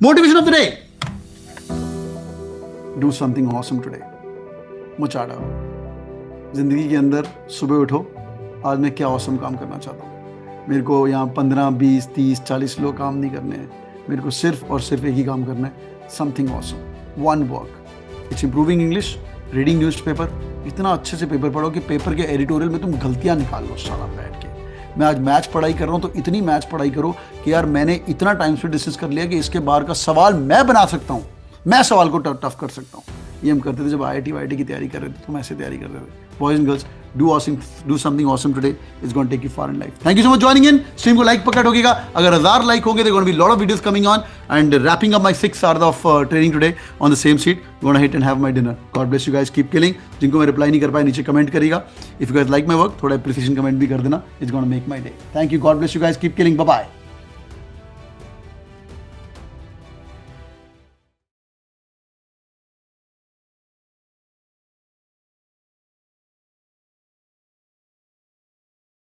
Motivation of the day, do something awesome today. मुचाड़ा, जिंदगी के अंदर सुबह उठो, आज मैं क्या ऑसम काम करना चाहता हूँ। मेरे को यहाँ 15, 20, 30, 40 लोग काम नहीं करने हैं, मेरे को सिर्फ और सिर्फ एक ही काम करना है, something awesome, one work. It's improving English, reading newspaper. इतना अच्छे से पेपर पढ़ो कि पेपर के एडिटोरियल में तुम गलतियाँ निकाल लो सारा बैठ के। मैं आज मैच पढ़ाई कर रहा हूँ तो इतनी मैच पढ़ाई करो कि यार मैंने इतना टाइम से डिस्कस कर लिया कि इसके बाहर का सवाल मैं बना सकता हूँ, मैं सवाल को टफ कर सकता हूँ। ये हम करते थे जब IIT वाईटी की तैयारी कर रहे थे, तो हम ऐसे तैयारी कर रहे थे। Boys and girls, do something awesome today, it's gonna take you far in life. Thank you so much joining in. Stream को लाइक पकड़ होगा, अगर 1000 लाइक होंगे तो gonna be lot of videos coming on and wrapping up my 6 hours of training today on the same seat. Gonna hit and have my dinner. God bless you guys, keep killing. जिनको मैं reply नहीं कर पाया नीचे comment करिएगा। If you guys like my work, थोड़ा appreciation comment भी कर देना, it's gonna make my day. Thank you, God bless you guys, keep killing, bye bye.